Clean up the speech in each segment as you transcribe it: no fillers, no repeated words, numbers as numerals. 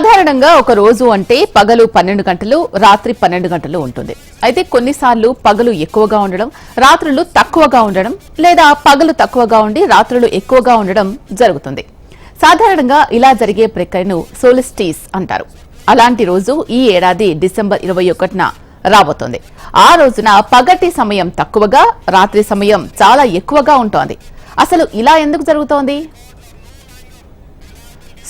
సాధారణంగా ఒక రోజు అంటే పగలు 12 గంటలు రాత్రి 12 గంటలు ఉంటుంది. అయితే కొన్నిసార్లు పగలు ఎక్కువగా ఉండడం, రాత్రులు తక్కువగా ఉండడం, లేదా పగలు తక్కువగా ఉండి రాత్రులు ఎక్కువగా ఉండడం జరుగుతుంది. సాధారణంగా ఇలా జరిగే ప్రక్రియను సోలిస్టిస్ అంటారు. అలాంటి రోజు ఈ ఏడాది డిసెంబర్ 21న రాబోతోంది. ఆ రోజున పగటి సమయం తక్కువగా, రాత్రి సమయం చాలా ఎక్కువగా ఉంటోంది. అసలు ఇలా ఎందుకు జరుగుతోంది?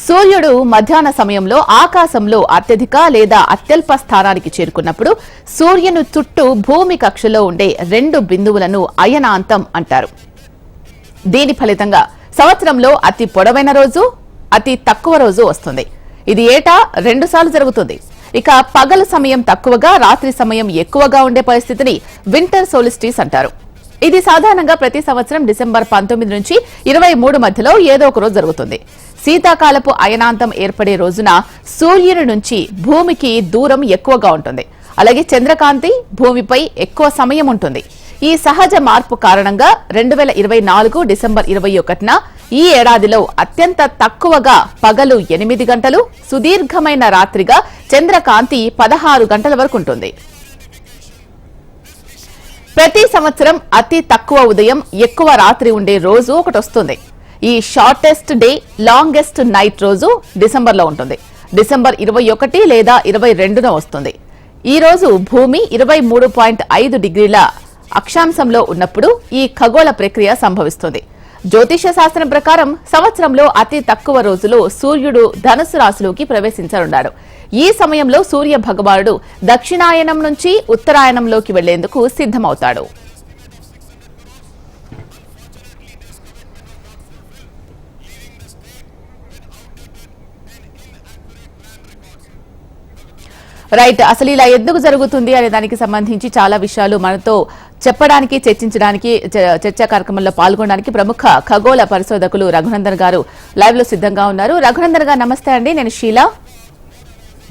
సూర్యుడు మధ్యాహ్న సమయంలో ఆకాశంలో అత్యధిక లేదా అత్యల్ప స్థానానికి చేరుకున్నప్పుడు సూర్యుని చుట్టూ భూమి కక్షలో ఉండే 2 బిందువులను అయనాంతం అంటారు. దీని ఫలితంగా సంవత్సరంలో అతి పొడవైన రోజు, అతి తక్కువ రోజు వస్తుంది. ఇది ఏటా 2 సార్లు జరుగుతుంది. ఇక పగలు సమయం తక్కువగా, రాత్రి సమయం ఎక్కువగా ఉండే పరిస్థితిని వింటర్ సోలిస్టిస్ అంటారు. ఇది సాధారణంగా ప్రతి సంవత్సరం డిసెంబర్ 19 నుంచి 23 మధ్యలో ఏదో ఒక రోజు జరుగుతుంది. శీతాకాలపు అయనాంతం ఏర్పడే రోజున సూర్యుని నుంచి భూమికి దూరం ఎక్కువగా ఉంటుంది. అలాగే చంద్రకాంతి భూమిపై ఎక్కువ సమయం ఉంటుంది. ఈ సహజ మార్పు కారణంగా 2024 డిసెంబర్ 21న ఈ ఏడాదిలో అత్యంత తక్కువగా పగలు 8 గంటలు, సుదీర్ఘమైన రాత్రిగా చంద్రకాంతి 16 గంటల వరకు ఉంటుంది. ప్రతి సంవత్సరం అతి తక్కువ ఉదయం, ఎక్కువ రాత్రి ఉండే రోజు ఒకటి వస్తుంది. ఈ షార్టెస్ట్ డే, లాంగెస్ట్ నైట్ రోజు డిసెంబర్లో ఉంటుంది. డిసెంబర్ 21 లేదా 22న వస్తుంది. ఈ రోజు భూమి 23.5 డిగ్రీల అక్షాంశంలో ఉన్నప్పుడు ఈ ఖగోళ ప్రక్రియ సంభవిస్తుంది. జ్యోతిష శాస్త్రం ప్రకారం సంవత్సరంలో అతి తక్కువ రోజులో సూర్యుడు ధనుసు రాశిలోకి ప్రవేశించనున్నాడు. ఈ సమయంలో సూర్య భగవానుడు దక్షిణాయనం నుంచి ఉత్తరాయణంలోకి వెళ్లేందుకు సిద్ధమవుతాడు. రైట్. అసలు ఇలా ఎందుకు జరుగుతుంది అనే దానికి సంబంధించి చాలా విషయాలు మనతో చెప్పడానికి, చర్చించడానికి, చర్చా కార్యక్రమంలో పాల్గొనడానికి ప్రముఖ ఖగోళ పరిశోధకులు రఘునందన్ గారు లైవ్ లో సిద్ధంగా ఉన్నారు. రఘునందన్ గారు నమస్తే అండి. నేను షీలా.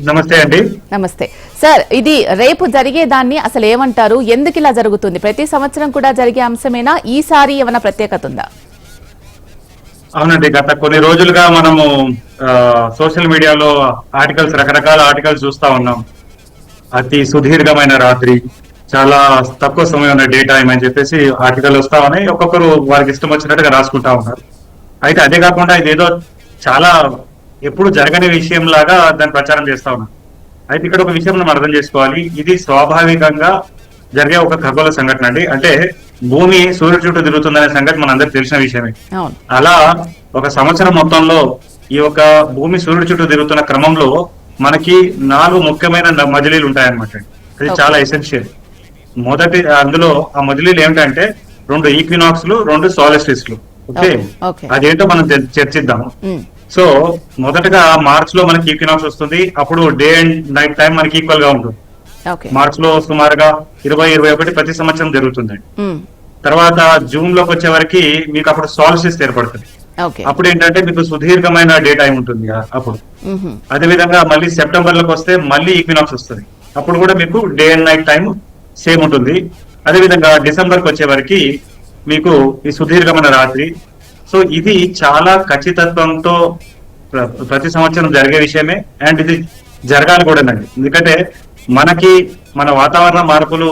నమస్తే అండి. నమస్తే సార్. ఇది రేపు జరిగేదాన్ని అసలు ఏమంటారు? ఎందుకు ఇలా జరుగుతుంది? ప్రతి సంవత్సరం కూడా జరిగే అంశమేనా? ఈసారి ఏమైనా ప్రత్యేకత ఉందా? అవునండి, గత కొన్ని రోజులుగా మనము సోషల్ మీడియాలో రకరకాల ఆర్టికల్స్ చూస్తా ఉన్నాం. అతి సుదీర్ఘమైన రాత్రి, చాలా తక్కువ సమయం ఉన్న డే టైం అని చెప్పేసి ఆర్టికల్ వస్తా ఉన్నాయి. ఒక్కొక్కరు వారికి ఇష్టం వచ్చినట్టుగా రాసుకుంటా ఉన్నారు. అయితే అదే కాకుండా ఇదేదో చాలా ఎప్పుడు జరగని విషయం లాగా దాన్ని ప్రచారం చేస్తా ఉన్నారు. అయితే ఇక్కడ ఒక విషయం మనం అర్థం చేసుకోవాలి. ఇది స్వాభావికంగా జరిగే ఒక ఖగోళ సంఘటన అండి. అంటే భూమి సూర్యుడు చుట్టూ తిరుగుతుందనే సంగతి మన అందరికి తెలిసిన విషయమే. అలా ఒక సంవత్సరం మొత్తంలో ఈ యొక్క భూమి సూర్యుడు చుట్టూ తిరుగుతున్న క్రమంలో మనకి 4 ముఖ్యమైన మజిలీలు ఉంటాయన్నమాట. అది చాలా ఎసెన్షియల్. మొదటి అందులో ఆ మజిలీలు ఏమిటంటే 2 ఈక్వినాక్స్లు, 2 సోలిస్టిస్లు. ఓకే, అదేంటో మనం చర్చిద్దాము. సో మొదటగా మార్చ్ లో మనకి ఈక్వినాక్స్ వస్తుంది. అప్పుడు డే అండ్ నైట్ టైం మనకి ఈక్వల్ గా ఉంటుంది. మార్చ్ లో సుమారుగా 20-21 ప్రతి సంవత్సరం జరుగుతుందండి. తర్వాత జూన్ లోకి వచ్చే వరకు మీకు అప్పుడు సోలిస్టిస్ ఏర్పడుతుంది. అప్పుడు ఏంటంటే మీకు సుదీర్ఘమైన డే టైం ఉంటుంది అప్పుడు. అదే విధంగా మళ్ళీ సెప్టెంబర్ లోకి వస్తే మళ్ళీ ఈక్వినాక్స్ వస్తుంది. అప్పుడు కూడా మీకు day and night time same ఉంటుంది. అదే విధంగా డిసెంబర్ కి వచ్చే వరకు మీకు ఈ సుదీర్ఘమైన రాత్రి. సో ఇది చాలా ఖచ్చితత్వంతో ప్రతి సంవత్సరం జరిగే విషయమే. అండ్ ఇది జరగాలి కూడానండి. ఎందుకంటే మనకి మన వాతావరణ మార్పులు,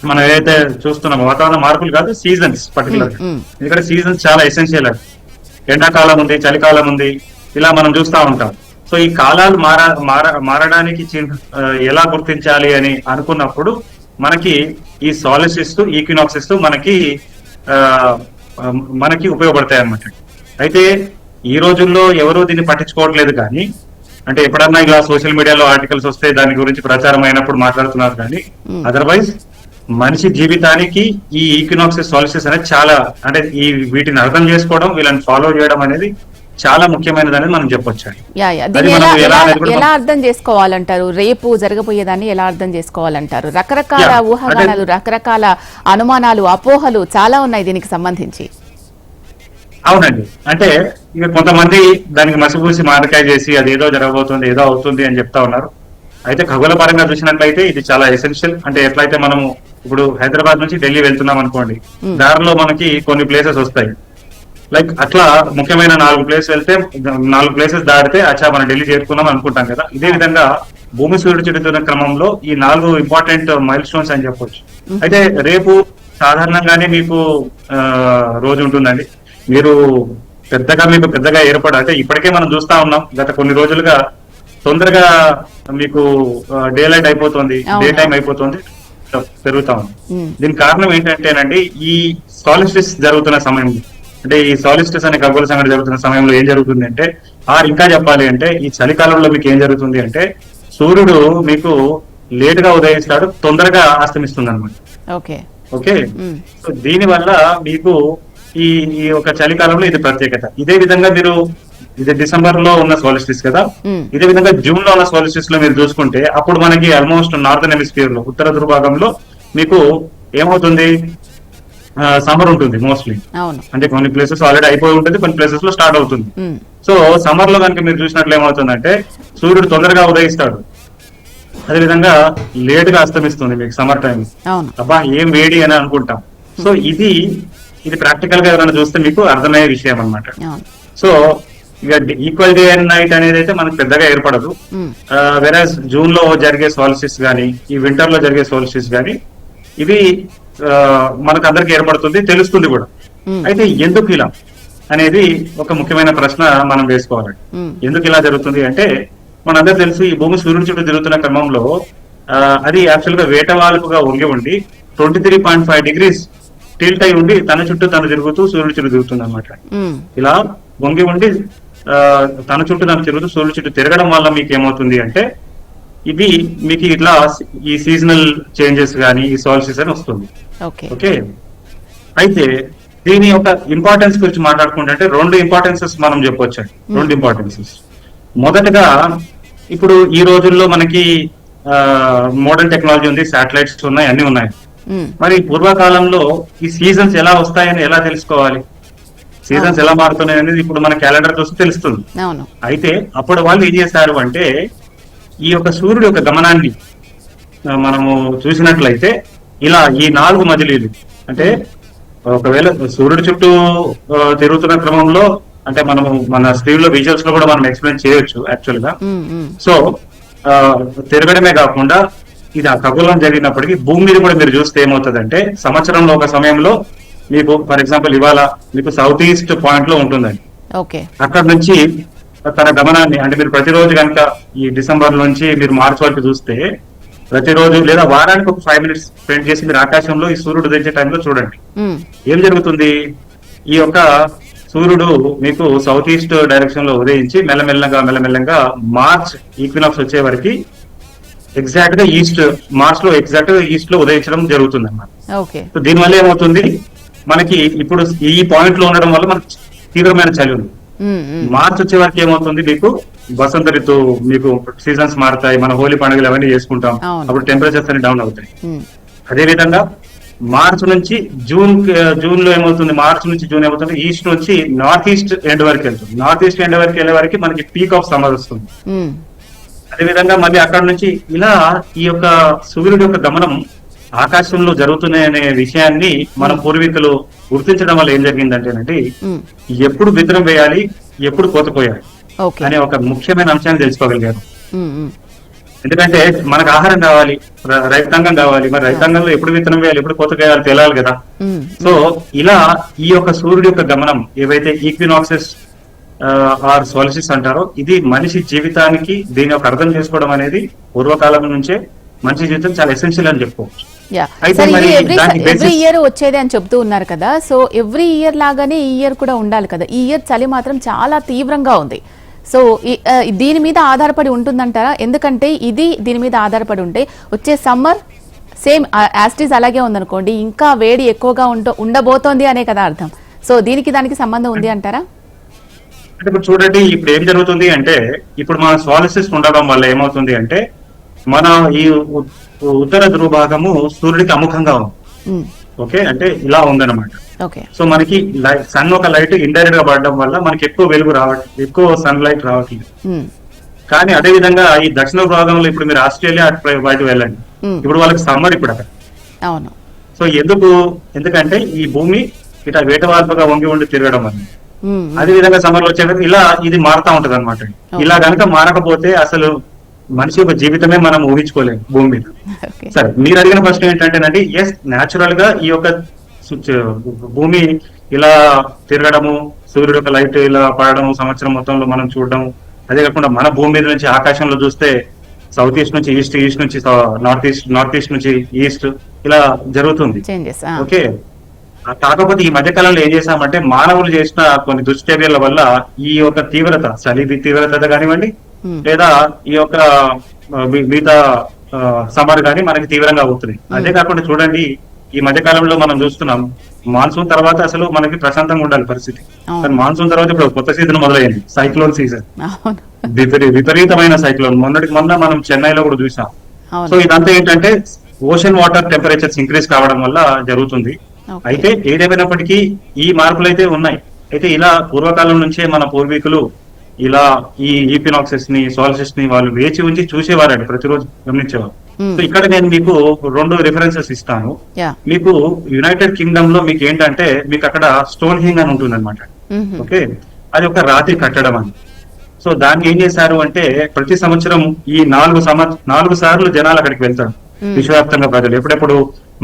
మనం ఏదైతే చూస్తున్నామో వాతావరణ మార్పులు కాదు, సీజన్స్ పర్టికులర్. ఎందుకంటే సీజన్స్ చాలా ఎసెన్షియల్. ఎండాకాలం ఉంది, చలికాలం ఉంది, ఇలా మనం చూస్తూ ఉంటాం. సో ఈ కాలాలు మారడానికి ఎలా గుర్తించాలి అని అనుకున్నప్పుడు మనకి ఈ సోలిస్టిస్, ఈక్వినాక్సిస్ మనకి ఉపయోగపడతాయి అన్నమాట. అయితే ఈ రోజుల్లో ఎవరూ దీన్ని పట్టించుకోవట్లేదు. కానీ అంటే ఎప్పుడన్నా ఇలా సోషల్ మీడియాలో ఆర్టికల్స్ వస్తే దాని గురించి ప్రచారం అయినప్పుడు మాట్లాడుతున్నారు. కానీ అదర్వైజ్ మనిషి జీవితానికి ఈ ఈక్వినాక్సిస్, సోలిస్టిస్ అనేది చాలా, అంటే వీటిని అర్థం చేసుకోవడం, వీళ్ళని ఫాలో చేయడం అనేది చాలా ముఖ్యమైనది అనేది మనం చెప్పొచ్చు. ఎలా అర్థం చేసుకోవాలంటారు? రేపు జరగబోయేదాన్ని ఎలా అర్థం చేసుకోవాలంటారు? రకరకాల ఊహాగానాలు, రకరకాల అనుమానాలు, అపోహలు చాలా ఉన్నాయి దీనికి సంబంధించి. అవునండి. అంటే ఇక కొంతమంది దానికి మసిపూసి మారకాయ చేసి అదేదో జరగబోతుంది, ఏదో అవుతుంది అని చెప్తా ఉన్నారు. అయితే ఖగోళ పరంగా చూసినట్లయితే ఇది చాలా ఎసెన్షియల్. అంటే ఎట్లయితే మనము ఇప్పుడు హైదరాబాద్ నుంచి ఢిల్లీ వెళ్తున్నాం అనుకోండి, దారిలో మనకి కొన్ని ప్లేసెస్ వస్తాయి. లైక్ అట్లా ముఖ్యమైన 4 ప్లేస్ వెళ్తే 4 ప్లేసెస్ దాటితే అచ్చా మనం ఢిల్లీ చేరుకున్నాం అనుకుంటాం కదా. ఇదే విధంగా భూమి సూర్యుడు చుట్టుతున్న క్రమంలో ఈ 4 ఇంపార్టెంట్ మైల్ స్టోన్స్ అని చెప్పొచ్చు. అయితే రేపు సాధారణంగానే మీకు రోజు ఉంటుందండి. మీరు పెద్దగా అంటే ఇప్పటికే మనం చూస్తా ఉన్నాం గత కొన్ని రోజులుగా తొందరగా మీకు డే లైట్ అయిపోతుంది, డే టైం అయిపోతుంది, పెరుగుతా ఉంది. దీనికి కారణం ఏంటంటేనండి ఈ సాలిస్టిస్ జరుగుతున్న సమయం, అంటే ఈ సాలిస్టిస్ అనే ఖగోళ సంఘటన జరుగుతున్న సమయంలో ఏం జరుగుతుంది అంటే, ఇంకా చెప్పాలి అంటే ఈ చలికాలంలో మీకు ఏం జరుగుతుంది అంటే సూర్యుడు మీకు లేట్ గా ఉదయిస్తాడు, తొందరగా అస్తమిస్తుంది అనమాట. ఓకే, సో దీని వల్ల మీకు ఈ ఒక చలికాలంలో ఇది ప్రత్యేకత. ఇదే విధంగా మీరు ఇది డిసెంబర్ లో ఉన్న సోలిస్టిస్ కదా, ఇదే విధంగా జూన్ లో ఉన్న సోలిస్టిస్ లో మీరు చూసుకుంటే అప్పుడు మనకి ఆల్మోస్ట్ నార్థన్ హెమిస్ఫియర్ లో ఉత్తర ధృభాగంలో మీకు ఏమవుతుంది, సమ్మర్ ఉంటుంది మోస్ట్లీ. అంటే కొన్ని ప్లేసెస్ ఆల్రెడీ అయిపోయి ఉంటుంది, కొన్ని ప్లేసెస్ లో స్టార్ట్ అవుతుంది. సో సమ్మర్ లో కనుక మీరు చూసినట్లు ఏమవుతుందంటే సూర్యుడు తొందరగా ఉదయిస్తాడు, అదేవిధంగా లేట్ గా అస్తమిస్తుంది మీకు సమ్మర్ టైం. అబ్బా ఏం వేడి అని అనుకుంటాం. సో ఇది ప్రాక్టికల్ గా ఎవరైనా చూస్తే మీకు అర్థమయ్యే విషయం అన్నమాట. సో ఇక ఈక్వల్ డే అండ్ నైట్ అనేది అయితే మనకు పెద్దగా ఏర్పడదు. వెరాజ్ జూన్ లో జరిగే సోల్స్టిస్ గానీ, ఈ వింటర్ లో జరిగే సోల్స్టిస్ గానీ ఇవి మనకు అందరికి ఏర్పడుతుంది, తెలుస్తుంది కూడా. అయితే ఎందుకు ఇలా అనేది ఒక ముఖ్యమైన ప్రశ్న మనం వేసుకోవాలి. ఎందుకు ఇలా జరుగుతుంది అంటే మనందరూ తెలుసు ఈ భూమి సూర్యుడి చుట్టూ తిరుగుతున్న క్రమంలో అది యాక్చువల్ గా వేటవాల్పుగా వంగి ఉండి 23.5 degrees టిల్ట్ అయి ఉండి తన చుట్టూ తను తిరుగుతూ సూర్యుడి చుట్టూ తిరుగుతుంది అనమాట. ఇలా వంగి ఉండి తన చుట్టూ తను తిరుగుతూ సూర్యుడి చుట్టూ తిరగడం వల్ల మీకు ఏమవుతుంది అంటే ఇది మీకు ఇట్లా ఈ సీజనల్ చేంజెస్ కానీ ఈ సోల్స్టిస్ అని వస్తుంది. ఓకే, అయితే దీని యొక్క ఇంపార్టెన్స్ గురించి మాట్లాడుకుంటే 2 ఇంపార్టెన్సెస్ మనం చెప్పొచ్చు. 2 ఇంపార్టెన్సెస్. మొదటగా ఇప్పుడు ఈ రోజుల్లో మనకి మోడర్న్ టెక్నాలజీ ఉంది, శాటిలైట్స్ ఉన్నాయి, అన్ని ఉన్నాయి. మరి పూర్వకాలంలో ఈ సీజన్స్ ఎలా వస్తాయని ఎలా తెలుసుకోవాలి, సీజన్స్ ఎలా మారుతున్నాయి అనేది ఇప్పుడు మన క్యాలెండర్ చూస్తే తెలుస్తుంది. అయితే అప్పుడు వాళ్ళు ఏం చేశారు అంటే ఈ యొక్క సూర్యుడు యొక్క గమనాన్ని మనము చూసినట్లయితే ఇలా ఈ 4 మజిలీలు, అంటే ఒకవేళ సూర్యుడి చుట్టూ తిరుగుతున్న క్రమంలో అంటే మనము మన స్క్రీన్ లో విజువల్స్ లో కూడా మనం ఎక్స్ప్లెయిన్ చేయొచ్చు యాక్చువల్ గా. సో తిరగడమే కాకుండా ఇది ఆ ఖగోళం జరిగినప్పటికీ భూమి మీద కూడా మీరు చూస్తే ఏమవుతుందంటే సంవత్సరంలో ఒక సమయంలో మీకు ఫర్ ఎగ్జాంపుల్ ఇవాళ మీకు సౌత్ ఈస్ట్ పాయింట్ లో ఉంటుందండి. అక్కడ నుంచి తన గమనాన్ని అంటే మీరు ప్రతిరోజు కనుక ఈ డిసెంబర్ నుంచి మీరు మార్చ్ వరకు చూస్తే ప్రతిరోజు లేదా వారానికి ఒక 5 minutes స్పెండ్ చేసి మీరు ఆకాశంలో ఈ సూర్యుడు ఉదయించే టైంలో చూడండి ఏం జరుగుతుంది. ఈ యొక్క సూర్యుడు మీకు సౌత్ ఈస్ట్ డైరెక్షన్ లో ఉదయించి మెల్లమెల్లగా మార్చ్ ఈక్వినాక్స్ వచ్చే వరకు ఎగ్జాక్ట్ గా మార్చ్ లో ఎగ్జాక్ట్ గా ఈస్ట్ లో ఉదయించడం జరుగుతుంది అన్నమాట. సో దీనివల్ల ఏమవుతుంది మనకి ఇప్పుడు ఈ పాయింట్ లో ఉండడం వల్ల మనకి తీవ్రమైన చలి ఉంది. మార్చ్ వచ్చే వరకు ఏమవుతుంది మీకు వసంత ఋతువు, మీకు సీజన్స్ మారుతాయి, మన హోలీ పండుగలు అవన్నీ చేసుకుంటాం, అప్పుడు టెంపరేచర్స్ అన్ని డౌన్ అవుతాయి. అదే విధంగా మార్చ్ నుంచి జూన్ లో ఏమవుతుంది, మార్చ్ నుంచి జూన్ ఏమవుతుంది ఈస్ట్ నుంచి నార్త్ ఈస్ట్ ఎండ్ వరకు వెళ్తుంది. నార్త్ ఈస్ట్ ఎండ్ వరకు వెళ్ళే వరకు మనకి పీక్ ఆఫ్ సమ్మర్ వస్తుంది. అదే విధంగా మళ్ళీ అక్కడ నుంచి ఇలా ఈ యొక్క సూర్యుడి యొక్క గమనం ఆకాశంలో జరుగుతున్నాయనే విషయాన్ని మన పూర్వీకులు గుర్తించడం వల్ల ఏం జరిగిందంటేనండి ఎప్పుడు విత్తనం వేయాలి, ఎప్పుడు కోత కోయాలి అనే ఒక ముఖ్యమైన అంశాన్ని తెలుసుకోగలిగారు. ఎందుకంటే మనకు ఆహారం కావాలి, రైతాంగం కావాలి, మరి రైతాంగంలో ఎప్పుడు విత్తనం వేయాలి, ఎప్పుడు కోత కోయాలి తెలియాలి కదా. సో ఇలా ఈ యొక్క సూర్యుడి యొక్క గమనం ఏవైతే ఈక్వినాక్సెస్ ఆర్ సోల్స్టిస్ అంటారో ఇది మనిషి జీవితానికి దీని యొక్క అర్థం చేసుకోవడం అనేది పూర్వకాలం నుంచే మనిషి జీవితం చాలా ఎసెన్షియల్ అని చెప్పుకోవచ్చు. ఎవ్రీ ఇయర్ వచ్చేది అని చెప్తూ ఉన్నారు కదా, సో ఎవ్రీ ఇయర్ లాగానే ఈ ఇయర్ కూడా ఉండాలి కదా. ఈ ఇయర్ చలి మాత్రం చాలా తీవ్రంగా ఉంది. సో దీని మీద ఆధారపడి ఉంటుందంటారా? ఎందుకంటే దీని మీద ఆధారపడి ఉంటే వచ్చే సమ్మర్ సేమ్ యాస్టిస్ అలాగే ఉందనుకోండి, ఇంకా వేడి ఎక్కువగా ఉండబోతోంది అనే కదా అర్థం. సో దానికి సంబంధం ఉంది అంటారా? అంటే ఇప్పుడు చూడండి, ఇప్పుడు ఏం జరుగుతుంది అంటే ఇప్పుడు మన సోల్స్టిస్ ఉండడం వల్ల ఏమవుతుంది అంటే మన ఈ ఉత్తర ధ్రువభాగము సూర్యుడికి అముఖంగా ఉంది. ఓకే, అంటే ఇలా ఉందన్నమాట. సో మనకి సన్ ఒక లైట్ ఇండైరెక్ట్ గా పడడం వల్ల మనకి ఎక్కువ వెలుగు రావట్లేదు, ఎక్కువ సన్ లైట్ రావట్లేదు. కానీ అదే విధంగా ఈ దక్షిణ భాగంలో ఇప్పుడు మీరు ఆస్ట్రేలియా బయట వెళ్ళండి, ఇప్పుడు వాళ్ళకి సమ్మర్ ఇప్పుడు అక్కడ. సో ఎందుకంటే ఈ భూమి ఇట్లా వేటవాల్పుగా వంగి ఉండి తిరగడం వల్ల అదే విధంగా సమ్మర్ లో వచ్చేటప్పుడు ఇలా ఇది మారుతా ఉంటది అనమాట. ఇలా కనుక మారకపోతే అసలు మనిషి యొక్క జీవితమే మనం ఊహించుకోలేము భూమి మీద. సరే, మీరు అడిగిన ప్రశ్న ఏంటంటేనండి, ఎస్ న్యాచురల్ గా ఈ యొక్క భూమి ఇలా తిరగడము, సూర్యుడు యొక్క లైట్ ఇలా పడడం సంవత్సరం మొత్తంలో మనం చూడడం, అదే కాకుండా మన భూమి మీద నుంచి ఆకాశంలో చూస్తే సౌత్ ఈస్ట్ నుంచి ఈస్ట్, ఈస్ట్ నుంచి నార్త్ ఈస్ట్ నుంచి ఈస్ట్ ఇలా జరుగుతుంది. ఓకే, కాకపోతే ఈ మధ్య కాలంలో ఏం చేశామంటే మానవులు చేసిన కొన్ని దుశ్చర్యల వల్ల ఈ యొక్క తీవ్రత, చలి తీవ్రత కానివ్వండి, లేదా ఈ యొక్క మిగతా సమ్మర్ కానీ మనకి తీవ్రంగా అవుతుంది. అదే కాకుండా చూడండి, ఈ మధ్య కాలంలో మనం చూస్తున్నాం మాన్సూన్ తర్వాత అసలు మనకి ప్రశాంతంగా ఉండాలి పరిస్థితి, కానీ మాన్సూన్ తర్వాత ఇప్పుడు కొత్త సీజన్ మొదలైంది, సైక్లోన్ సీజన్, విపరీతమైన సైక్లోన్. మొన్న మనం చెన్నైలో కూడా చూసాం. సో ఇదంతా ఏంటంటే ఓషన్ వాటర్ టెంపరేచర్స్ ఇంక్రీజ్ కావడం వల్ల జరుగుతుంది. అయితే ఏదేమైనప్పటికీ ఈ మార్పులు అయితే ఉన్నాయి. అయితే ఇలా పూర్వకాలం నుంచే మన పూర్వీకులు ఇలా ఈ ఈక్వినాక్సెస్ ని, సోల్స్టిస్ ని వాళ్ళు వేచి ఉంచి చూసేవారండి, ప్రతిరోజు గమనించేవారు. సో ఇక్కడ నేను మీకు 2 రిఫరెన్సెస్ ఇస్తాను. మీకు యునైటెడ్ కింగ్డమ్ లో మీకు ఏంటంటే మీకు అక్కడ స్టోన్ హింగ్ అని ఉంటుంది అనమాట. ఓకే, అది ఒక రాతి కట్టడం అని. సో దాన్ని ఏం చేశారు అంటే ప్రతి సంవత్సరం ఈ 4 సార్లు జనాలు అక్కడికి వెళ్తారు, విశ్వవ్యాప్తంగా ప్రజలు. ఎప్పుడెప్పుడు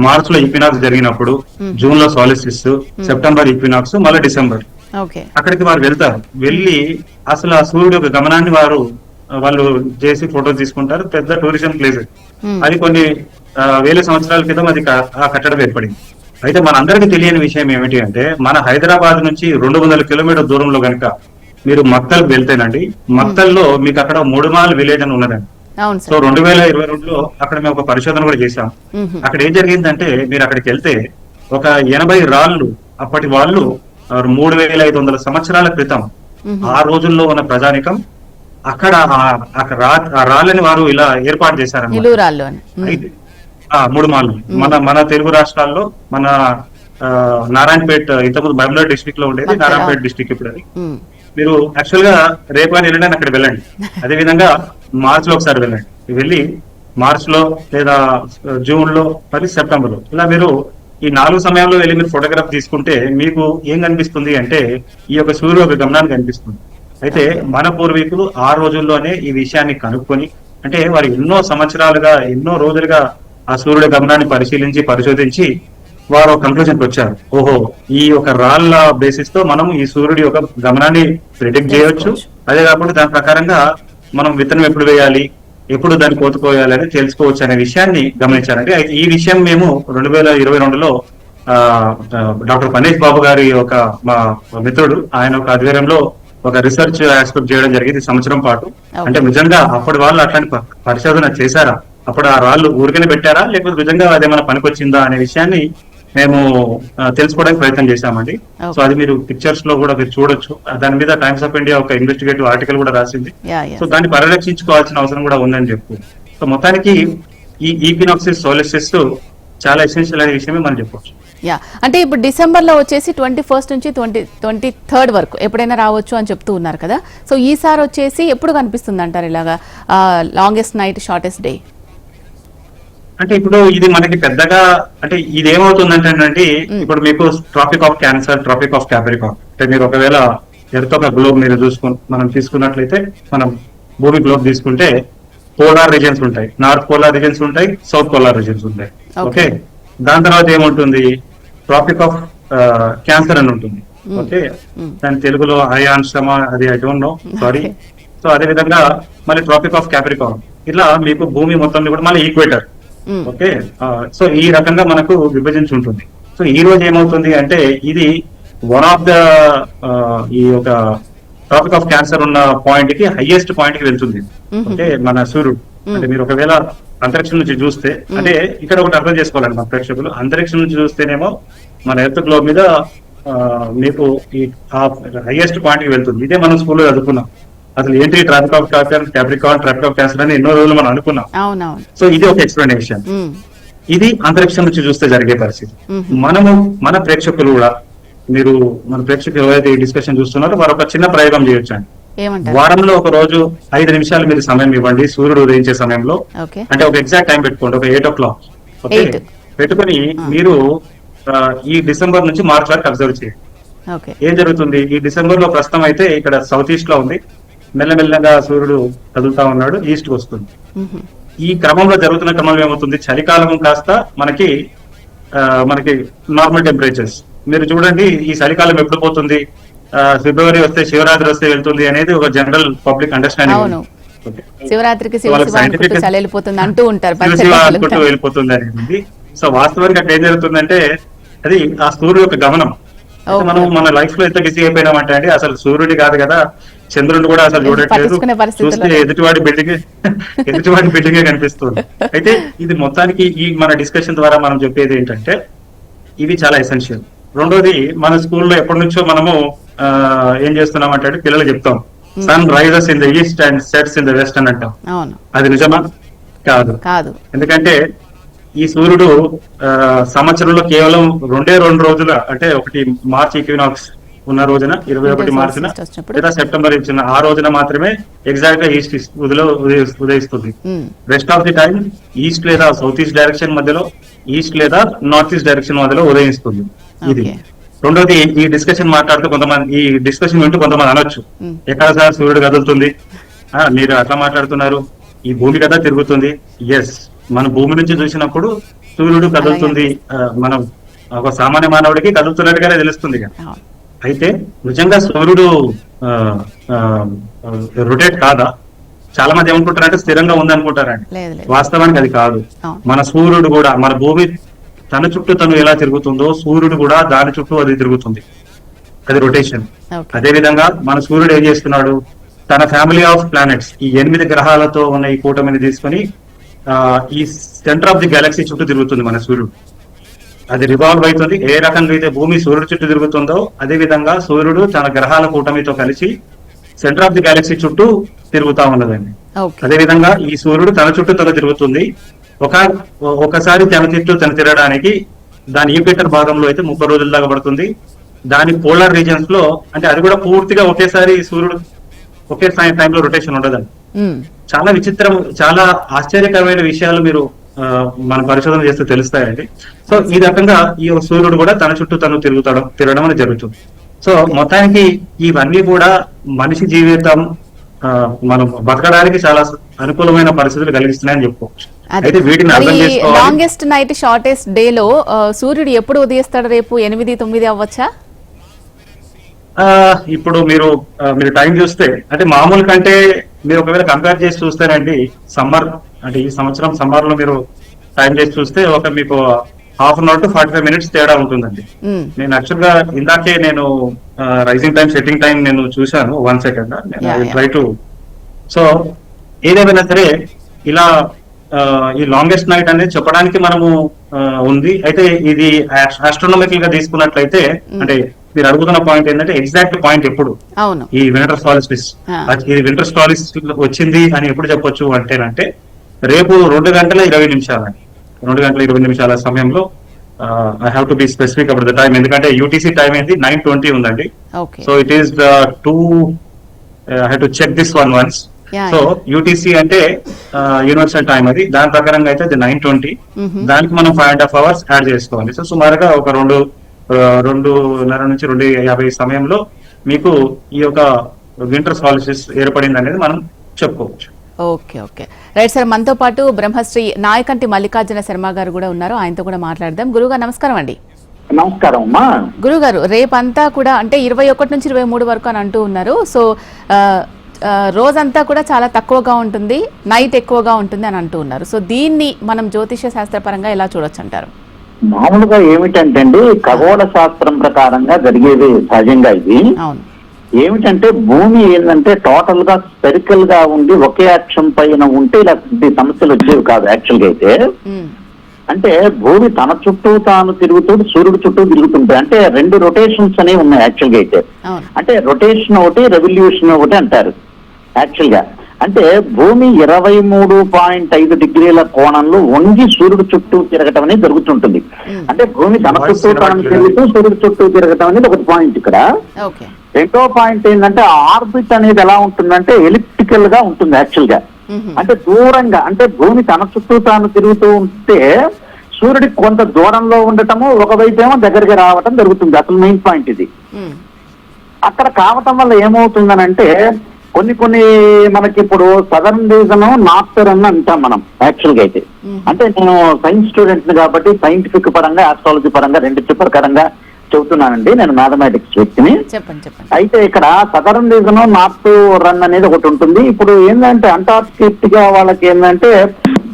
మార్చ్ లో ఈక్వినాక్స్ జరిగినప్పుడు, జూన్ లో సాలిస్టిస్, సెప్టెంబర్ ఈక్వినాక్స్, మళ్ళీ డిసెంబర్ అక్కడికి వారు వెళ్తారు. వెళ్ళి అసలు ఆ సూర్యుడు యొక్క గమనాన్ని వాళ్ళు చేసి ఫోటోలు తీసుకుంటారు. పెద్ద టూరిజం ప్లేస్ అది. కొన్ని వేల సంవత్సరాల క్రితం అది ఆ కట్టడం ఏర్పడింది. అయితే మనందరికీ తెలియని విషయం ఏమిటి అంటే మన హైదరాబాద్ నుంచి 200 కిలోమీటర్ దూరంలో కనుక మీరు మక్తల్ వెళ్తేనండి, మక్తల్లో మీకు అక్కడ 3 మాల్ విలేజ్ అని ఉన్నదండి. సో 2022లో అక్కడ మేము ఒక పరిశోధన కూడా చేశాం. అక్కడ ఏం జరిగిందంటే మీరు అక్కడికి వెళ్తే ఒక 80 రాళ్ళు, అప్పటి వాళ్ళు 3500 సంవత్సరాల క్రితం ఆ రోజుల్లో ఉన్న ప్రజానికం అక్కడ ఆ రాళ్ళని వారు ఇలా ఏర్పాటు చేశారన్నమాట. 3 మాళ్ళు మన తెలుగు రాష్ట్రాల్లో మన నారాయణపేట, ఇంతకుముందు మహబూబ్నగర్ డిస్ట్రిక్ట్ లో ఉండేది నారాయణపేట డిస్ట్రిక్ట్. ఇప్పుడు అది మీరు యాక్చువల్ గా రేపు కానీ వెళ్ళండి అక్కడ వెళ్ళండి. అదే విధంగా మార్చ్ లో ఒకసారి వెళ్ళండి. వెళ్ళి మార్చ్ లో లేదా జూన్ లో మరి సెప్టెంబర్ లో ఇలా మీరు ఈ 4 సమయంలో వెళ్ళి మీరు ఫోటోగ్రాఫ్ తీసుకుంటే మీకు ఏం కనిపిస్తుంది అంటే ఈ యొక్క సూర్యుడు ఒక గమనాన్ని కనిపిస్తుంది. అయితే మన పూర్వీకులు ఆ రోజుల్లోనే ఈ విషయాన్ని కనుక్కొని, అంటే వారు ఎన్నో సంవత్సరాలుగా ఎన్నో రోజులుగా ఆ సూర్యుడి గమనాన్ని పరిశోధించి వారు కంక్లూజన్కి వచ్చారు. ఓహో, ఈ యొక్క రాళ్ల బేసిస్ తో మనం ఈ సూర్యుడి యొక్క గమనాన్ని ప్రిడిక్ట్ చేయవచ్చు. అదే కాకుండా దాని ప్రకారంగా మనం విత్తనం ఎప్పుడు వేయాలి, ఎప్పుడు దాన్ని కోతుకోవాలి అని తెలుసుకోవచ్చు అనే విషయాన్ని గమనించారంటే. అయితే ఈ విషయం మేము 2022లో డాక్టర్ పనేష్ బాబు గారి ఒక మా మిత్రుడు, ఆయన ఒక ఆధ్వర్యంలో ఒక రీసెర్చ్ ఆస్పెక్ట్ చేయడం జరిగింది సంవత్సరం పాటు. అంటే నిజంగా అప్పటి వాళ్ళు అట్లాంటి పరిశోధన చేశారా, అప్పుడు ఆ రాళ్ళు ఊరికనే పెట్టారా, లేకపోతే నిజంగా అదేమైనా పనికొచ్చిందా అనే విషయాన్ని మేము తెలుసుకోవడానికి ప్రయత్నం చేశామండి. సో అది మీరు పిక్చర్స్ లో కూడా మీరు చూడొచ్చు. దాని మీద టైమ్స్ ఆఫ్ ఇండియా ఒక ఇన్వెస్టిగేటివ్ ఆర్టికల్ కూడా రాసింది. సో దాన్ని పరిరక్షించుకోవాల్సిన అవసరం కూడా ఉందని చెప్పు. సో మొత్తానికి ఈ ఈక్వినాక్సిస్, సోలిస్టిస్ చాలా ఎసెన్షియల్ అనే విషయమే మనం చెప్పవచ్చు. అంటే ఇప్పుడు డిసెంబర్ లో వచ్చేసి 21 నుంచి 23 వరకు ఎప్పుడైనా రావచ్చు అని చెప్తూ ఉన్నారు కదా. సో ఈసారి వచ్చేసి ఎప్పుడు కనిపిస్తుంది అంటారు ఇలాగా లాంగెస్ట్ నైట్, షార్టెస్ట్ డే? అంటే ఇప్పుడు ఇది మనకి పెద్దగా అంటే ఇది ఏమవుతుందంటే ఇప్పుడు మీకు tropic of cancer, tropic of capricorn, అంటే మీరు ఒకవేళ ఎర్త్ ఒక గ్లోబ్ మీరు మనం తీసుకున్నట్లయితే, మనం భూమి గ్లోబ్ తీసుకుంటే పోలార్ రీజన్స్ ఉంటాయి, నార్త్ పోలార్ రీజన్స్ ఉంటాయి, సౌత్ పోలార్ రీజన్స్ ఉంటాయి. ఓకే, దాని తర్వాత ఏముంటుంది, ట్రాపిక్ ఆఫ్ క్యాన్సర్ అని ఉంటుంది. ఓకే, దాని తెలుగులో అయాన్శ్రమ అది I don't know, sorry. So అదే విధంగా మళ్ళీ ట్రాపిక్ ఆఫ్ క్యాప్రికాన్, ఇలా మీకు భూమి మొత్తం కూడా మళ్ళీ ఈక్వేటర్. ఓకే, సో ఈ రకంగా మనకు విభజించి ఉంటుంది. సో ఈ రోజు ఏమవుతుంది అంటే ఇది వన్ ఆఫ్ ద ఈ యొక్క ట్రాపిక్ ఆఫ్ క్యాన్సర్ ఉన్న పాయింట్ కి హైయెస్ట్ పాయింట్ కి వెళ్తుంది. అంటే మన సూర్యుడు, అంటే మీరు ఒకవేళ అంతరిక్షం నుంచి చూస్తే, అంటే ఇక్కడ ఒకటి అర్థం చేసుకోవాలండి మన ప్రేక్షకులు, అంతరిక్షం నుంచి చూస్తేనేమో మన ఎర్త్ గ్లోబ్ మీద మీకు ఈ హైయెస్ట్ పాయింట్ కి వెళ్తుంది. ఇదే మనం స్కూల్లో చదువుకున్నాం. అసలు ఏంటి tropic of capricorn, tropic of cancer అని ఎన్నో రోజులు మనం అనుకున్నాం. సో ఇది ఒక ఎక్స్ప్లెనేషన్. ఇది అంతరిక్షం నుంచి చూస్తే జరిగే పరిస్థితి. మన ప్రేక్షకులు కూడా, మీరు మన ప్రేక్షకులు ఎవరైతే ఈ డిస్కషన్ చూస్తున్నారో వారు ఒక చిన్న ప్రయోగం చేయొచ్చండి. వారంలో ఒక రోజు 5 నిమిషాలు మీరు సమయం ఇవ్వండి సూర్యుడు ఉదయించే సమయంలో. అంటే ఒక ఎగ్జాక్ట్ టైం పెట్టుకోండి, ఒక 8 o'clock. ఓకే, పెట్టుకుని మీరు ఈ డిసెంబర్ నుంచి మార్చ్ వరకు అబ్జర్వ్ చేయండి. ఏం జరుగుతుంది ఈ డిసెంబర్ లో ప్రస్తుతం అయితే ఇక్కడ సౌత్ ఈస్ట్ లో ఉంది, మెల్లమెల్లగా సూర్యుడు కదులుతా ఉన్నాడు, ఈస్ట్ కి వస్తుంది. ఈ క్రమంలో జరుగుతున్న క్రమంలో ఏమవుతుంది, చలికాలం కాస్త మనకి నార్మల్ టెంపరేచర్స్. మీరు చూడండి ఈ చలికాలం ఎప్పుడు పోతుంది, ఫిబ్రవరి వస్తే శివరాత్రి వస్తే వెళ్తుంది అనేది ఒక జనరల్ పబ్లిక్ అండర్స్టాండింగ్. శివరాత్రికి వెళ్ళిపోతుంది అనేది. సో వాస్తవానికి అక్కడ ఏం జరుగుతుందంటే అది ఆ సూర్యుడు యొక్క గమనం. మనం మన లైఫ్ లో ఎంత బిజీ అయిపోయినామంటే అండి, అసలు సూర్యుడి కాదు కదా చంద్రుడిని కూడా అసలు చూడట్లేదు, చూస్తే ఎదుటివాడి బిల్డింగే కనిపిస్తుంది. అయితే ఇది మొత్తానికి ఈ మన డిస్కషన్ ద్వారా మనం చెప్పేది ఏంటంటే ఇవి చాలా ఎసెన్షియల్. రెండోది మన స్కూల్లో ఎప్పటి నుంచో మనము ఏం చేస్తున్నామంటే పిల్లలు చెప్తాం sun rises in the east and sets in the west అని అంటాం. అది నిజమా? కాదు. ఎందుకంటే ఈ సూర్యుడు సంవత్సరంలో కేవలం 2 రోజుల, అంటే ఒకటి మార్చ్ ఈక్వినాక్స్ ఉన్న రోజున 21 మార్చిన లేదా సెప్టెంబర్ ఇచ్చిన ఆ రోజున మాత్రమే ఎగ్జాక్ట్ గా ఈస్ట్ ఉదయిస్తుంది. Rest of the time east లేదా సౌత్ ఈస్ట్ డైరెక్షన్ మధ్యలో, ఈస్ట్ లేదా నార్త్ ఈస్ట్ డైరెక్షన్ మధ్యలో ఉదయిస్తుంది. ఇది రెండోది. ఈ డిస్కషన్ మాట్లాడుతూ కొంతమంది ఈ డిస్కషన్ వింటూ కొంతమంది అనొచ్చు, ఎక్కడ సార్ సూర్యుడు కదులుతుంది, మీరు అట్లా మాట్లాడుతున్నారు, ఈ భూమి కదా తిరుగుతుంది. ఎస్, మన భూమి నుంచి చూసినప్పుడు సూర్యుడు కదులుతుంది, మనం ఒక సామాన్య మానవుడికి కదులుతున్నట్టుగానే తెలుస్తుంది కదా. అయితే నిజంగా సూర్యుడు రొటేట్ కాదా? చాలా మంది ఏమనుకుంటారంటే స్థిరంగా ఉంది అనుకుంటారండి. వాస్తవానికి అది కాదు. మన సూర్యుడు కూడా, మన భూమి తన చుట్టూ తను ఎలా తిరుగుతుందో సూర్యుడు కూడా దాని చుట్టూ అది తిరుగుతుంది, అది రొటేషన్. అదే విధంగా మన సూర్యుడు ఏం చేస్తున్నాడు, తన ఫ్యామిలీ ఆఫ్ ప్లానెట్స్ ఈ 8 గ్రహాలతో ఉన్న ఈ కూటమిని తీసుకుని ఈ సెంటర్ ఆఫ్ ది గెలాక్సీ చుట్టూ తిరుగుతుంది మన సూర్యుడు. అది రివాల్వ్ అవుతుంది. ఏ రకంగా అయితే భూమి సూర్యుడు చుట్టూ తిరుగుతుందో అదే విధంగా సూర్యుడు తన గ్రహాల కూటమితో కలిసి సెంటర్ ఆఫ్ ది గెలాక్సీ చుట్టూ తిరుగుతా ఉన్నదండి. అదే విధంగా ఈ సూర్యుడు తన చుట్టూ తన తిరుగుతుంది. ఒకసారి తన చుట్టూ తన తిరగడానికి దాని ఈక్వేటర్ భాగంలో అయితే 30 రోజుల దాకా పడుతుంది. దాని పోలార్ రీజన్స్ లో అంటే అది కూడా పూర్తిగా ఒకేసారి సూర్యుడు ఒకే టైంలో రొటేషన్ ఉండదండి. చాలా విచిత్రం, చాలా ఆశ్చర్యకరమైన విషయాలు మీరు మన పరిశోధన చేస్తే తెలుస్తాయండి. సో ఈ రకంగా ఈ సూర్యుడు కూడా తన చుట్టూ తను తిరగడం అనేది జరుగుతుంది. సో మొత్తానికి ఇవన్నీ కూడా మనిషి జీవితం మనం బతకడానికి చాలా అనుకూలమైన పరిస్థితులు కలిగిస్తున్నాయని చెప్పుకోవచ్చు. అయితే వీటిని అర్థం చేసుకోవాలి. లాంగెస్ట్ నైట్ షార్టెస్ట్ డే లో సూర్యుడు ఎప్పుడు ఉదయిస్తాడు? రేపు 8-9 అవ్వచ్చా? ఇప్పుడు మీరు టైం చూస్తే అంటే మామూలు కంటే మీరు ఒకవేళ కంపేర్ చేసి చూస్తేనండి, సమ్మర్ అంటే ఈ సంవత్సరం సమ్మర్ లో మీరు టైం చేసి చూస్తే మీకు ½ an hour to 45 minutes తేడా ఉంటుందండి. నేను యాక్చువల్ గా ఇందాకే నేను రైజింగ్ టైం సెట్టింగ్ టైం నేను చూశాను 1 second. Try to. సో ఏదేమైనా సరే ఇలా ఈ లాంగెస్ట్ నైట్ అనేది చెప్పడానికి మనము ఉంది. అయితే ఇది ఆస్ట్రోనామికల్ గా తీసుకున్నట్లయితే అంటే మీరు అడుగుతున్న పాయింట్ ఏంటంటే ఎగ్జాక్ట్ పాయింట్ ఎప్పుడు ఈ వింటర్ సాలిస్టిస్, ఇది వింటర్ సాలిస్టిస్ వచ్చింది అని ఎప్పుడు చెప్పొచ్చు అంటేనంటే రేపు 2:20 2:20 సమయంలో I have to be specific about the time, ఎందుకంటే యూటీసీ టైం ఏంటి 9:20 ఉందండి. So it is I have to check this one once. సో యూటీసీ అంటే యూనివర్సల్ టైం, అది దాని ప్రకారంగా అయితే అది 9:20. దానికి మనం 5.5 hours యాడ్ చేసుకోవాలి. సో సుమారుగా ఒక 2:30 నుంచి 2:50 సమయంలో మీకు ఈ యొక్క వింటర్ సాలిస్టిస్ ఏర్పడింది అనేది మనం చెప్పుకోవచ్చు. Okay, right sir. మనతో పాటు బ్రహ్మశ్రీ నాయకంటి మల్లికార్జున శర్మ గారు కూడా ఉన్నారు, ఆయనతో కూడా మాట్లాడదాం. గురుగారు నమస్కారం అండి. నమస్కారం అమ్మా. గురుగారు, రేపంతా కూడా అంటే 21 నుంచి 23 వరకు అని అంటూ ఉన్నారు. సో రోజంతా కూడా చాలా తక్కువగా ఉంటుంది, నైట్ ఎక్కువగా ఉంటుంది అని అంటూ ఉన్నారు. సో దీన్ని మనం జ్యోతిష శాస్త్రపరంగా ఎలా చూడొచ్చు అంటారు? మామూలుగా ఏమిటంటే అండి, ఖగోళ శాస్త్రం ప్రకారంగా జరిగేది సహజంగా ఇది. ఏమిటంటే భూమి ఏంటంటే టోటల్ గా స్పెరికల్ గా ఉండి ఒకే అక్షం పైన ఉంటే ఇలాంటి సమస్యలు వచ్చేవి కాదు. యాక్చువల్ గా అయితే అంటే భూమి తన చుట్టూ తాను తిరుగుతూ సూర్యుడు చుట్టూ తిరుగుతుంటాయి. అంటే 2 రొటేషన్స్ అనేవి ఉన్నాయి యాక్చువల్ గా అయితే. అంటే రొటేషన్ ఒకటి, రెవల్యూషన్ ఒకటి అంటారు యాక్చువల్ గా. అంటే భూమి 23.5 డిగ్రీల కోణంలో వంగి సూర్యుడు చుట్టూ తిరగటం అనేది జరుగుతుంటుంది. అంటే భూమి తన చుట్టూ తాను తిరుగుతూ సూర్యుడు చుట్టూ తిరగటం అనేది ఒకటి పాయింట్ ఇక్కడ. రెండో పాయింట్ ఏంటంటే ఆర్బిట్ అనేది ఎలా ఉంటుందంటే ఎలిప్టికల్ గా ఉంటుంది యాక్చువల్ గా. అంటే దూరంగా, అంటే భూమి తన చుట్టూ తాను తిరుగుతూ ఉంటే సూర్యుడికి కొంత దూరంలో ఉండటము, ఒకవైపు ఏమో దగ్గరికి రావటం జరుగుతుంది. అసలు మెయిన్ పాయింట్ ఇది. అక్కడ కావటం వల్ల ఏమవుతుందనంటే కొన్ని మనకి ఇప్పుడు సదర్న్ రీజన్, నార్తర్న్ అంటాం మనం యాక్చువల్ గా అయితే. అంటే నేను సైన్స్ స్టూడెంట్ కాబట్టి సైంటిఫిక్ పరంగా, ఆస్ట్రాలజీ పరంగా రెండింటి ప్రకారంగా చెబుతున్నానండి. నేను మ్యాథమెటిక్స్ వ్యక్తిని. అయితే ఇక్కడ సదర్న్ రీజన్, నార్త్ రన్ అనేది ఒకటి ఉంటుంది. ఇప్పుడు ఏంటంటే అంటార్కిటికా వాళ్ళకి ఏంటంటే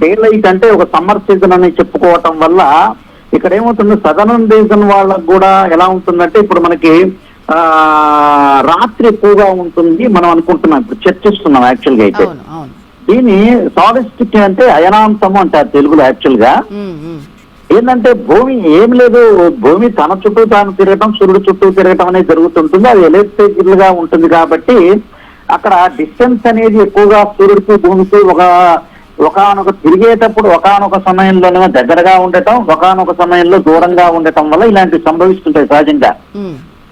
డే లైట్ అంటే ఒక సమ్మర్ సీజన్ అని చెప్పుకోవటం వల్ల ఇక్కడ ఏమవుతుంది, సదర్న్ రీజన్ వాళ్ళకు కూడా ఎలా ఉంటుందంటే ఇప్పుడు మనకి రాత్రి ఎక్కువగా ఉంటుంది మనం అనుకుంటున్నాం, ఇప్పుడు చర్చిస్తున్నాం యాక్చువల్ గా అయితే. దీన్ని సాలిస్టిక్ అంటే అయనాంతము అంటారు తెలుగులో. యాక్చువల్ గా ఏంటంటే భూమి ఏం లేదు, భూమి తన చుట్టూ తాను తిరగటం, సూర్యుడు చుట్టూ తిరగటం అనేది జరుగుతుంటుంది. అది ఎలక్ట్రికల్ గా ఉంటుంది కాబట్టి అక్కడ డిస్టెన్స్ అనేది ఎక్కువగా సూర్యుడికి భూమికి ఒకనొక తిరిగేటప్పుడు ఒకనొక సమయంలోనే దగ్గరగా ఉండటం, ఒకనొక సమయంలో దూరంగా ఉండటం వల్ల ఇలాంటివి సంభవిస్తుంటాయి సహజంగా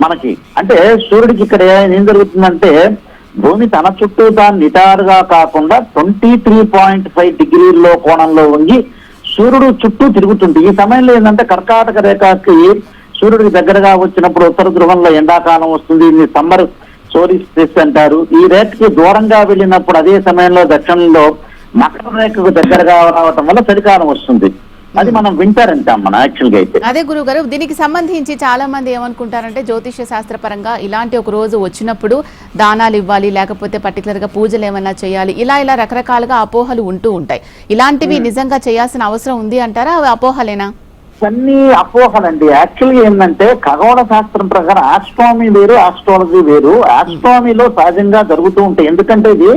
మనకి. అంటే సూర్యుడికి ఇక్కడ ఏం జరుగుతుందంటే భూమి తన చుట్టూ తాను నిటారుగా కాకుండా 23.5 డిగ్రీల్లో కోణంలో వంగి సూర్యుడు చుట్టూ తిరుగుతుంది. ఈ సమయంలో ఏంటంటే కర్కాటక రేఖకి సూర్యుడికి దగ్గరగా వచ్చినప్పుడు ఉత్తర ధ్రువంలో ఎండాకాలం వస్తుంది, ఇది సమ్మర్ సోలిస్టిస్ అంటారు. ఈ రేఖకి దూరంగా వెళ్ళినప్పుడు అదే సమయంలో దక్షిణంలో మకర రేఖకు దగ్గరగా రావటం వల్ల చలికాలం వస్తుంది. అది మనం వింటర్ అంటాం మనం యాక్చువల్ గా అయితే. అదే గురువు గారు, దీనికి సంబంధించి చాలా మంది ఏమనుకుంటారంటే జ్యోతిష్య శాస్త్రపరంగా ఇలాంటి ఒక రోజు వచ్చినప్పుడు దానాలు ఇవ్వాలి, లేకపోతే పర్టికులర్ గా పూజలు ఏమైనా చేయాలి, ఇలా రకరకాలుగా అపోహలు ఉంటూ ఉంటాయి. ఇలాంటివి నిజంగా చేయాల్సిన అవసరం ఉంది అంటారా, అవి అపోహలేనా? అన్ని అపోహలండి. యాక్చువల్ గా ఏంటంటే ఖగోళ శాస్త్రం ప్రకారం ఆస్ట్రానమీ వేరు, ఆస్ట్రాలజీ వేరు. ఆస్ట్రానమీలో సహజంగా జరుగుతూ ఉంటాయి, ఎందుకంటే ఇది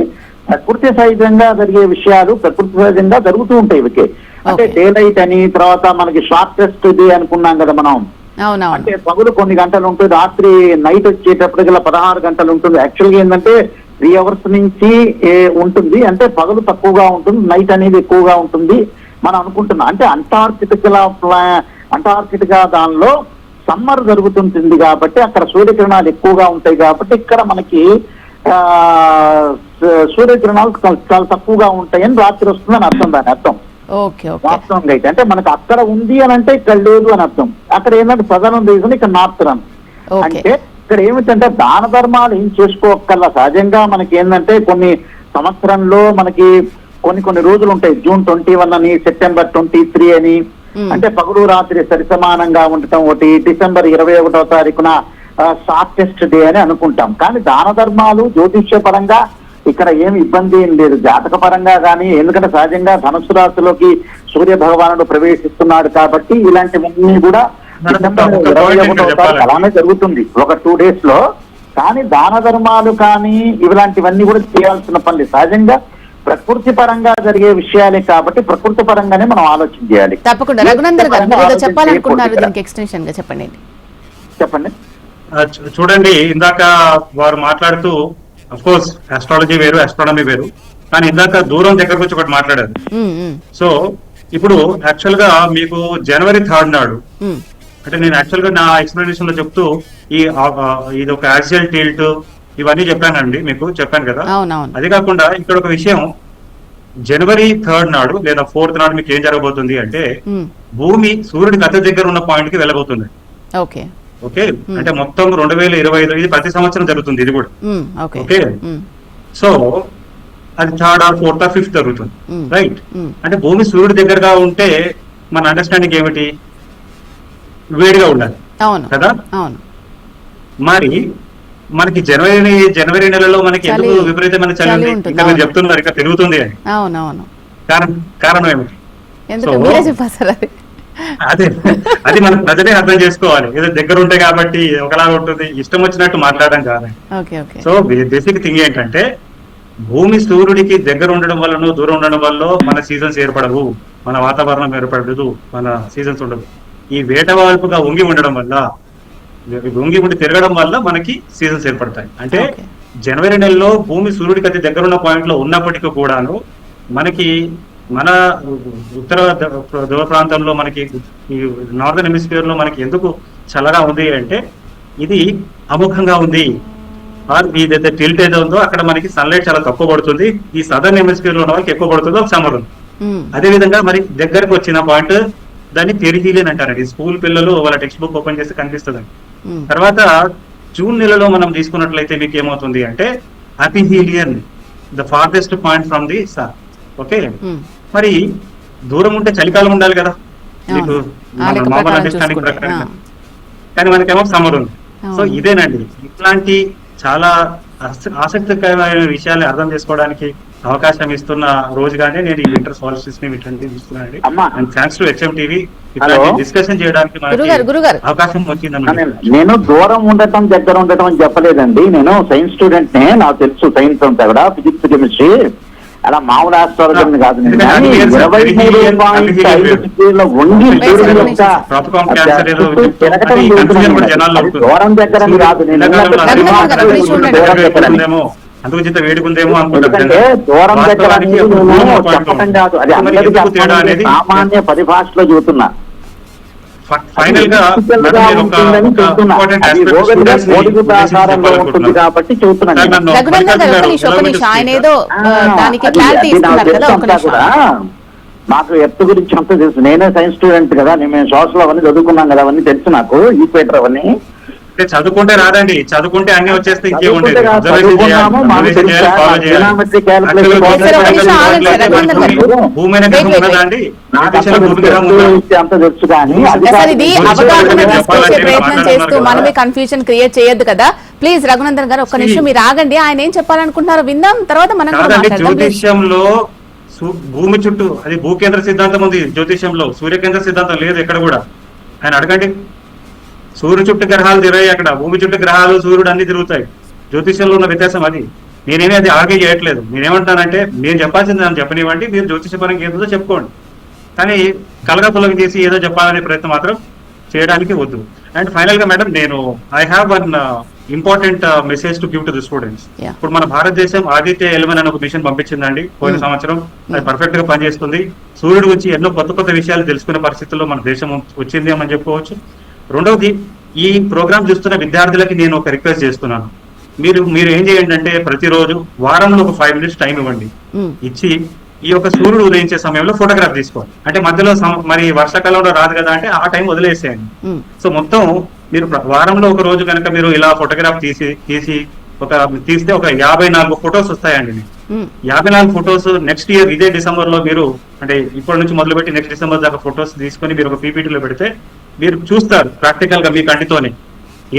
ప్రకృతి సహజంగా జరిగే విషయాలు, ప్రకృతి సహజంగా జరుగుతూ ఉంటాయి ఇవికే. అంటే డే లైట్ అని, తర్వాత మనకి షార్టెస్ట్ డే అనుకున్నాం కదా మనం. అంటే పగులు కొన్ని గంటలు ఉంటుంది, రాత్రి నైట్ వచ్చేటప్పటికి 16 గంటలు ఉంటుంది. యాక్చువల్ గా ఏంటంటే 3 అవర్స్ నుంచి ఉంటుంది. అంటే పగులు తక్కువగా ఉంటుంది, నైట్ అనేది ఎక్కువగా ఉంటుంది మనం అనుకుంటున్నాం. అంటే అంటార్కిటికా దానిలో సమ్మర్ జరుగుతుంటుంది కాబట్టి అక్కడ సూర్యకిరణాలు ఎక్కువగా ఉంటాయి కాబట్టి ఇక్కడ మనకి సూర్యకిరణాలు చాలా తక్కువగా ఉంటాయని రాత్రి వస్తుందని అర్థం. దాని అర్థం వాస్తవంగా అయితే అంటే మనకు అక్కడ ఉంది అని అంటే ఇక్కడ లేదు అని అర్థం. అక్కడ ఏంటంటే సదరన్ రీజన్, ఇక్కడ నార్త్ రన్. అంటే ఇక్కడ ఏమిటంటే దాన ధర్మాలు ఏం చేసుకోకల్లా సహజంగా మనకి ఏంటంటే కొన్ని సంవత్సరంలో మనకి కొన్ని రోజులు ఉంటాయి. జూన్ 21 అని, సెప్టెంబర్ 23 అని, అంటే పగలు రాత్రి సరిసమానంగా ఉండటం ఒకటి. డిసెంబర్ 21వ తారీఖున షార్టెస్ట్ డే అని అనుకుంటాం. కానీ దాన ధర్మాలు జ్యోతిష్య పరంగా ఇక్కడ ఏమి ఇబ్బంది ఏం లేదు, జాతక పరంగా కానీ. ఎందుకంటే సహజంగా ధనుసు రాశిలోకి సూర్య భగవానుడు ప్రవేశిస్తున్నాడు కాబట్టి ఇలాంటివన్నీ కూడా డిసెంబర్ 21వ తారీఖు అలానే జరుగుతుంది, ఒక 2 days లో. కానీ దాన ధర్మాలు కానీ ఇలాంటివన్నీ కూడా చేయాల్సిన పనులు సహజంగా ప్రకృతి పరంగా జరిగే విషయాలే కాబట్టి ప్రకృతి పరంగానే మనం ఆలోచన చేయాలి. తప్పకుండా. రఘునందన్ గారు చెప్పాలనుకుంటున్నారు, దీనికి ఎక్స్టెన్షన్ గా చెప్పండి. చూడండి, ఇందాక వారు మాట్లాడుతూ అఫ్ కోర్స్ ఆస్ట్రాలజీ వేరు, ఆస్ట్రానమీ వేరు, కానీ ఇందాక దూరం దగ్గరకు వచ్చి ఒకటి మాట్లాడారు. సో ఇప్పుడు యాక్చువల్ గా మీకు January 3rd నాడు, అంటే నేను యాక్చువల్ గా నా ఎక్స్ప్లెనేషన్ లో చెప్తూ ఇది ఒక యాక్సియల్ టిల్ట్ ఇవన్నీ చెప్పానండి, మీకు చెప్పాను కదా. అది కాకుండా ఇక్కడ ఒక విషయం, January 3rd నాడు లేదా 4th నాడు మీకు ఏం జరగబోతుంది అంటే భూమి సూర్యుడికి అతి దగ్గర ఉన్న పాయింట్ కి వెళ్ళబోతుంది. ఓకే, అంటే మొత్తం 2025 ఇది ప్రతి సంవత్సరం జరుగుతుంది ఇది కూడా. ఓకే, సో అది 3rd or 4th or 5th జరుగుతుంది, రైట్? అంటే భూమి సూర్యుడి దగ్గరగా ఉంటే మన అండర్స్టాండింగ్ ఏమిటి? వేడిగా ఉండాలి కదా. మరి మనకి జనవరి నెలలో మనకి ఎందుకు విపరీతమైన చలి ఉంది? ఇంకా మీరు చెప్తున్నారు ఇంకా పెరుగుతుంది అని. కారణం ఏమిటి? అది మనం ప్రజలే అర్థం చేసుకోవాలి. ఏదో దగ్గర ఉంటాయి కాబట్టి ఒకలాగా ఉంటుంది, ఇష్టం వచ్చినట్టు మాట్లాడడం కాదు. సో బేసిక్ థింగ్ ఏంటంటే భూమి సూర్యుడికి దగ్గర ఉండడం వల్ల, దూరం ఉండడం వల్ల మన సీజన్స్ ఏర్పడవు, మన వాతావరణం ఏర్పడదు, మన సీజన్స్ ఉండదు. ఈ వేటవాల్పుగా వంగి ఉండడం వల్ల, వంగి ఉండి తిరగడం వల్ల మనకి సీజన్స్ ఏర్పడతాయి. అంటే జనవరి నెలలో భూమి సూర్యుడికి అతి దగ్గర ఉన్న పాయింట్ లో ఉన్నప్పటికీ కూడాను మనకి మన ఉత్తర ధ్రువ ప్రాంతంలో మనకి ఈ నార్దర్న్ హెమిస్ఫియర్ లో మనకి ఎందుకు చల్లగా ఉంది అంటే ఇది అముఖంగా ఉంది. ఏదైతే టిల్ట్ ఏదో ఉందో అక్కడ మనకి సన్లైట్ చాలా తక్కువ పడుతుంది. ఈ సదర్న్ హెమిస్ఫియర్ లో ఉన్న వాళ్ళకి ఎక్కువ పడుతుంది ఒక సమ్మర్ ఉంది. అదే విధంగా మరి దగ్గరకు వచ్చిన పాయింట్ దాన్ని పెరిహీలియన్ అంటారండి. స్కూల్ పిల్లలు వాళ్ళ టెక్స్ట్ బుక్ ఓపెన్ చేసి కనిపిస్తుంది. తర్వాత జూన్ నెలలో మనం తీసుకున్నట్లయితే మీకు ఏమవుతుంది అంటే aphelion, the farthest point from the sun. Okay, మరి దూరం ఉంటే చలికాలం ఉండాలి కదా మీకు మామూలు అండర్స్టాండింగ్ ప్రకారంగా, కానీ మనకేమో సమ్మర్ ఉంది. సో ఇదేనండి, ఇట్లాంటి చాలా ఆసక్తికరమైన విషయాలు అర్థం చేసుకోవడానికి అవకాశం ఇస్తున్న రోజుగానే నేను ఈ వింటర్ సాల్స్టిస్ ని ఇస్తున్నానండి. And thanks to HM TV ఇట్లాంటి డిస్కషన్ చేయడానికి అవకాశం వచ్చిందన్నమాట. నేను దూరం ఉండటం దగ్గర ఉండటం అని చెప్పలేదండి. నేను సైన్స్ స్టూడెంట్ నే, నాకు తెలుసు సైన్స్ అంతా కూడా, ఫిజిక్స్ కెమిస్ట్రీ, అలా మామూలు ఆస్ట్రాలజీ కాదు. 23.5 వంగి దూరం దగ్గర కాదు. అందుకు చింత వేడుకుందేమో ఎందుకంటే దూరం దగ్గర చెప్పటం కాదు, అది అందరికీ సామాన్య పరిభాషలో చూస్తున్నా. ఫైనల్ గా ఉంటుంది కాబట్టి చూస్తున్నాను. మాకు ఎర్త్ గురించి అంతా తెలుసు. నేనే సైన్స్ స్టూడెంట్ కదా, మేము సోషల్ అవన్నీ చదువుకున్నాం కదా, అవన్నీ తెలుసు నాకు, ఈక్వేటర్ అవన్నీ. చదువుకుంటే రాదండి, చదువుకుంటే అన్ని వచ్చేస్తే ఇంకేముండేది. భూమి అనే గ్రహం ఉన్నదా అండి? అంత తెలుసు కానీ ప్రయత్నం చేస్తూ మనమే కన్ఫ్యూజన్ క్రియేట్ చేయొద్దు కదా. ప్లీజ్ రఘునందన్ గారు ఒక్క నిమిషం మీరు ఆగండి, ఆయన ఏం చెప్పాలనుకుంటున్నారో విందాం, తర్వాత మనం జ్యోతిష్యంలో భూమి చుట్టూ అది భూకేంద్ర సిద్ధాంతం ఉంది జ్యోతిష్యంలో, సూర్యకేంద్ర సిద్ధాంతం లేదు ఎక్కడ కూడా. ఆయన అడగండి, సూర్యుడు చుట్టూ గ్రహాలు తిరగాయి, అక్కడ భూమి చుట్టూ గ్రహాలు సూర్యుడు అన్ని తిరుగుతాయి. జ్యోతిష్యంలో ఉన్న వ్యత్యాసం అది. నేనేమి అది ఆర్గ్యూ చేయట్లేదు. నేనేమంటానంటే నేను చెప్పాల్సింది నన్ను చెప్పనివ్వండి, మీరు జ్యోతిషపరంగా ఏదో చెప్పుకోండి, కానీ కలగపులగం చేసి ఏదో చెప్పాలనే ప్రయత్నం మాత్రం చేయడానికి వద్దు. అండ్ ఫైనల్ గా మేడం, నేను I have one important message to give to the students. ఇప్పుడు మన భారతదేశం ఆదిత్య 11 అనే ఒక మిషన్ పంపించిందండి పోయిన సంవత్సరం. అది పర్ఫెక్ట్ గా పనిచేస్తుంది. సూర్యుడు గురించి ఎన్నో కొత్త కొత్త విషయాలు తెలుసుకునే పరిస్థితుల్లో మన దేశం వచ్చింది అని చెప్పుకోవచ్చు. రెండవది, ఈ ప్రోగ్రామ్ చూస్తున్న విద్యార్థులకి నేను ఒక రిక్వెస్ట్ చేస్తున్నాను. మీరు ఏం చేయండి అంటే ప్రతిరోజు వారంలో ఒక 5 minutes టైం ఇవ్వండి. ఇచ్చి ఈ యొక్క సూర్యుడు ఉదయించే సమయంలో ఫోటోగ్రాఫ్ తీసుకోవాలి. అంటే మధ్యలో మరి వర్షాకాలంలో రాదు కదా అంటే ఆ టైం వదిలేసేయండి. సో మొత్తం మీరు వారంలో ఒక రోజు కనుక మీరు ఇలా ఫోటోగ్రాఫ్ తీస్తే ఒక 54 ఫొటోస్ వస్తాయండి. 54 ఫొటోస్ నెక్స్ట్ ఇయర్ ఇదే డిసెంబర్ లో మీరు, అంటే ఇప్పటి నుంచి మొదలు పెట్టి నెక్స్ట్ డిసెంబర్ దాకా ఫొటోస్ తీసుకొని మీరు ఒక పీపీటీలో పెడితే మీరు చూస్తారు ప్రాక్టికల్ గా మీ కంటితోనే.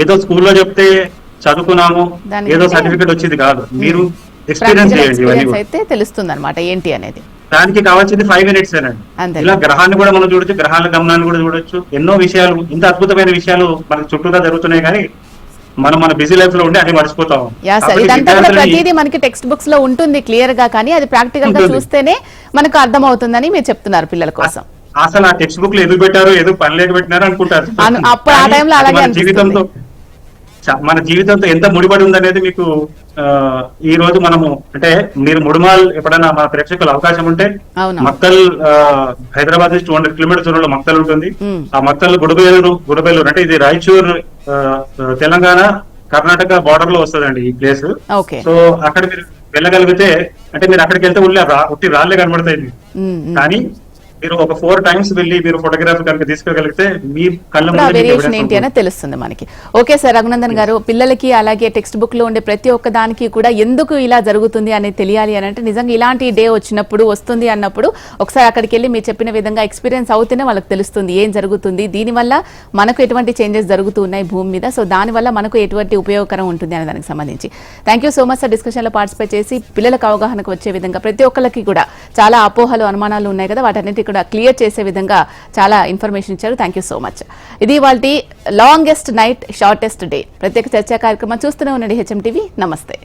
ఏదో స్కూల్లో చెప్తే చదువుకున్నాము, ఏదో సర్టిఫికేట్ వచ్చింది కాదు, మీరు ఎక్స్పీరియన్స్ చేయండి, అయితే తెలుస్తుంది అనమాట ఏంటి అనేది. దానికి కావాల్సింది 5 minutes ఏనండి. ఇలా గ్రహాన్ని కూడా మనం చూడొచ్చు, గ్రహాల గమనాన్ని కూడా చూడొచ్చు. ఎన్నో విషయాలు, ఇంత అద్భుతమైన విషయాలు మనకు చుట్టూగా జరుగుతున్నాయి, కానీ మన బిజీ లైఫ్ లో ఉండి అన్ని మర్చిపోతాం. ప్రతిదీ మనకి టెక్స్ట్ బుక్స్ లో ఉంటుంది క్లియర్ గా, కానీ అది ప్రాక్టికల్ గా చూస్తేనే మనకు అర్థం అవుతుందని మీరు చెప్తున్నారు పిల్లల కోసం. అసలు ఆ టెక్స్ట్ బుక్ లో ఎదుగు పెట్టారు, ఎదుగు పని లేక పెట్టినారు అనుకుంటారు. మన జీవితంతో ఎంత ముడిపడి ఉందనేది మీకు ఈ రోజు మనము, అంటే మీరు ముడుమాల్ ఎప్పుడైనా మా ప్రేక్షకులు అవకాశం ఉంటే, మక్కల్ హైదరాబాద్ నుంచి 200 kilometers దూరంలో మక్కల్ ఉంటుంది. ఆ మక్కల్ గుడబేలూరు అంటే ఇది రాయచూర్ తెలంగాణ కర్ణాటక బార్డర్ లో వస్తుందండి ఈ ప్లేస్. సో అక్కడ మీరు వెళ్ళగలిగితే, అంటే మీరు అక్కడికి వెళ్తే ఉట్టి రాళ్లే కనబడతాయి, కానీ మీరు ఒక 4 times వెళ్ళి మీరు ఫోటోగ్రఫీ కనుక తీసుకోగలిగితే మీ కళ్ళ వేరియేషన్ ఏంటి అనేది తెలుస్తుంది మనకి. ఓకే సార్, రఘునందన్ గారు, పిల్లలకి అలాగే టెక్స్ట్ బుక్ లో ఉండే ప్రతి ఒక్క దానికి కూడా ఎందుకు ఇలా జరుగుతుంది అనేది తెలియాలి అని అంటే, నిజంగా ఇలాంటి డే వచ్చినప్పుడు వస్తుంది అన్నప్పుడు ఒకసారి అక్కడికి వెళ్ళి మీరు చెప్పిన విధంగా ఎక్స్పీరియన్స్ అవుతేనే వాళ్ళకి తెలుస్తుంది ఏం జరుగుతుంది, దీనివల్ల మనకు ఎటువంటి చేంజెస్ జరుగుతున్నాయి భూమి మీద, సో దానివల్ల మనకు ఎటువంటి ఉపయోగకరం ఉంటుంది అనే దానికి సంబంధించి. Thank you so much sir, discussion లో పార్టిసిపేట్ చేసి పిల్లలకు అవగాహనకు వచ్చే విధంగా ప్రతి ఒక్కరికి కూడా చాలా అపోహలు అనుమానాలు ఉన్నాయి కదా, వాటన్నిటి క్లియర్ చేసే విధంగా చాలా ఇన్ఫర్మేషన్ ఇచ్చారు. Thank you so much. ఇది వాళ్ళ లాంగెస్ట్ నైట్ షార్టెస్ట్ డే ప్రత్యేక చర్చా కార్యక్రమం. చూస్తూనే ఉండండి హెచ్ఎం టీవీ. నమస్తే.